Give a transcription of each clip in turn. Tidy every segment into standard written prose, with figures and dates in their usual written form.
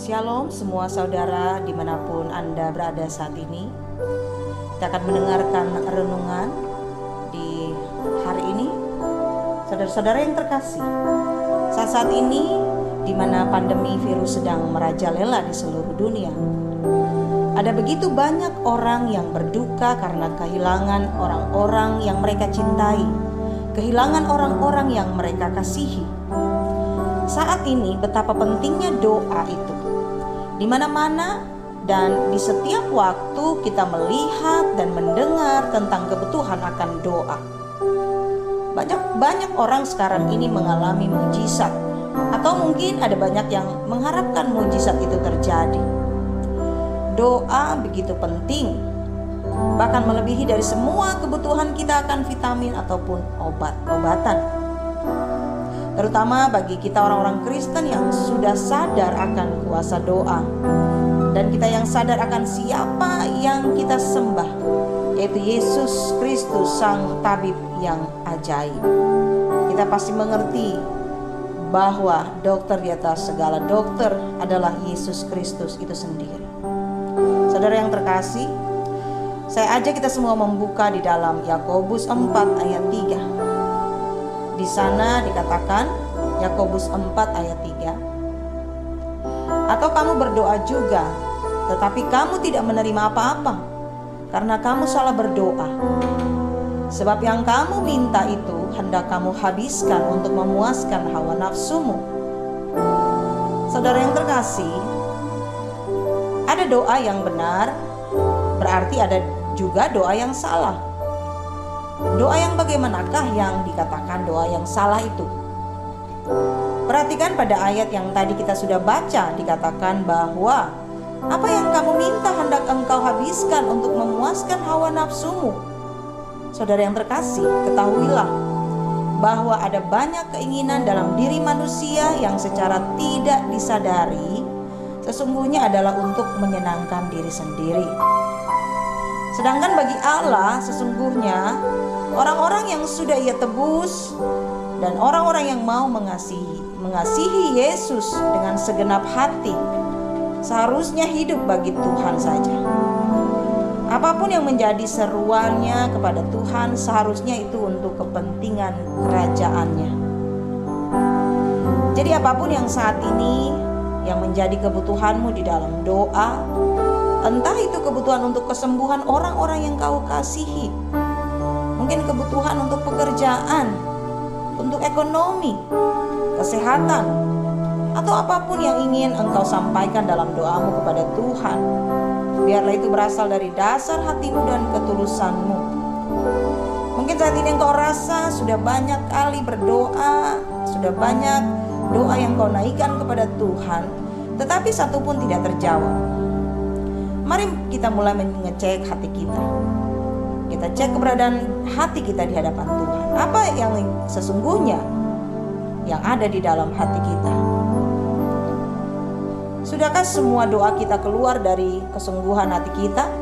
Shalom semua saudara dimanapun Anda berada saat ini. Kita akan mendengarkan renungan di hari ini. Saudara-saudara yang terkasih, saat ini di mana pandemi virus sedang merajalela di seluruh dunia, ada begitu banyak orang yang berduka karena kehilangan orang-orang yang mereka cintai, kehilangan orang-orang yang mereka kasihi. Saat ini betapa pentingnya doa itu. Di mana-mana dan di setiap waktu kita melihat dan mendengar tentang kebutuhan akan doa. Banyak orang sekarang ini mengalami mujizat, atau mungkin ada banyak yang mengharapkan mujizat itu terjadi. Doa begitu penting, bahkan melebihi dari semua kebutuhan kita akan vitamin ataupun obat-obatan. Terutama bagi kita orang-orang Kristen yang sudah sadar akan kuasa doa, dan kita yang sadar akan siapa yang kita sembah, yaitu Yesus Kristus, Sang Tabib yang ajaib. Kita pasti mengerti bahwa dokter di atas segala dokter adalah Yesus Kristus itu sendiri. Saudara yang terkasih, saya ajak kita semua membuka di dalam Yakobus 4 ayat 3. Di sana dikatakan, Yakobus 4 ayat 3. Atau kamu berdoa juga, tetapi kamu tidak menerima apa-apa, karena kamu salah berdoa. Sebab yang kamu minta itu hendak kamu habiskan untuk memuaskan hawa nafsumu. Saudara yang terkasih, ada doa yang benar, berarti ada juga doa yang salah. Doa yang bagaimanakah yang dikatakan doa yang salah itu? Perhatikan pada ayat yang tadi kita sudah baca, dikatakan bahwa apa yang kamu minta hendak engkau habiskan untuk memuaskan hawa nafsumu. Saudara yang terkasih, ketahuilah bahwa ada banyak keinginan dalam diri manusia yang secara tidak disadari sesungguhnya adalah untuk menyenangkan diri sendiri. Sedangkan bagi Allah sesungguhnya orang-orang yang sudah Ia tebus dan orang-orang yang mau mengasihi Yesus dengan segenap hati seharusnya hidup bagi Tuhan saja. Apapun yang menjadi seruannya kepada Tuhan seharusnya itu untuk kepentingan kerajaannya. Jadi apapun yang saat ini yang menjadi kebutuhanmu di dalam doa, entah itu kebutuhan untuk kesembuhan orang-orang yang kau kasihi, mungkin kebutuhan untuk pekerjaan, untuk ekonomi, kesehatan, atau apapun yang ingin engkau sampaikan dalam doamu kepada Tuhan, biarlah itu berasal dari dasar hatimu dan ketulusanmu. Mungkin saat ini engkau rasa sudah banyak kali berdoa, sudah banyak doa yang kau naikkan kepada Tuhan, tetapi satu pun tidak terjawab. Mari kita mulai mengecek hati kita. Kita cek keberadaan hati kita di hadapan Tuhan. Apa yang sesungguhnya yang ada di dalam hati kita? Sudahkah semua doa kita keluar dari kesungguhan hati kita?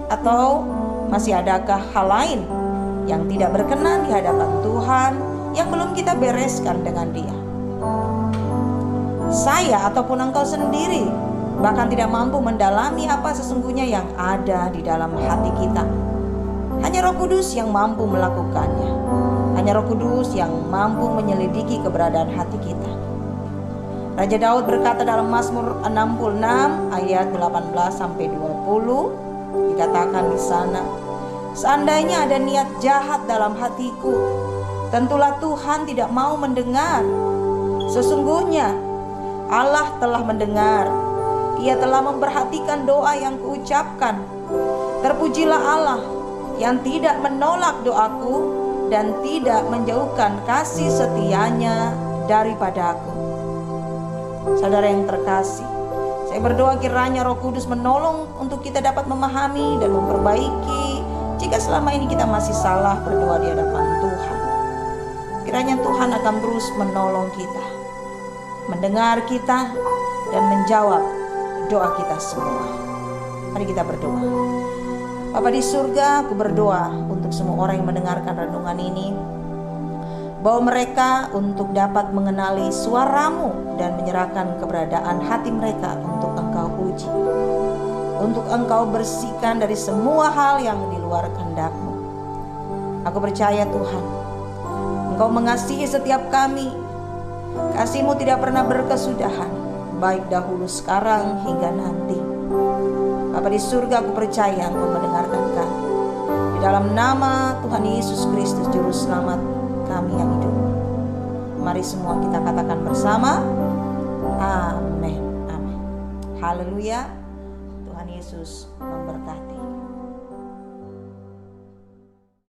Atau masih adakah hal lain yang tidak berkenan di hadapan Tuhan yang belum kita bereskan dengan Dia? Saya ataupun engkau sendiri bahkan tidak mampu mendalami apa sesungguhnya yang ada di dalam hati kita. Hanya Roh Kudus yang mampu melakukannya. Hanya Roh Kudus yang mampu menyelidiki keberadaan hati kita. Raja Daud berkata dalam Mazmur 66 ayat 18-20, dikatakan di sana, seandainya ada niat jahat dalam hatiku, tentulah Tuhan tidak mau mendengar. Sesungguhnya Allah telah mendengar, Ia telah memperhatikan doa yang kuucapkan. Terpujilah Allah yang tidak menolak doaku dan tidak menjauhkan kasih setianya daripadaku. Saudara yang terkasih, saya berdoa kiranya Roh Kudus menolong untuk kita dapat memahami dan memperbaiki jika selama ini kita masih salah berdoa di hadapan Tuhan. Kiranya Tuhan akan terus menolong kita, mendengar kita, dan menjawab doa kita semua. Mari kita berdoa. Bapa di surga, aku berdoa untuk semua orang yang mendengarkan renungan ini, bahwa mereka untuk dapat mengenali suara-Mu dan menyerahkan keberadaan hati mereka untuk Engkau uji, untuk Engkau bersihkan dari semua hal yang di luar kehendak-Mu. Aku percaya Tuhan, Engkau mengasihi setiap kami. Kasih-Mu tidak pernah berkesudahan, baik dahulu, sekarang, hingga nanti. Bapa di surga, aku percaya Engkau mendengarkan kami. Di dalam nama Tuhan Yesus Kristus, Juru Selamat kami yang hidup. Mari semua kita katakan bersama, amin, amin. Haleluya. Tuhan Yesus memberkati.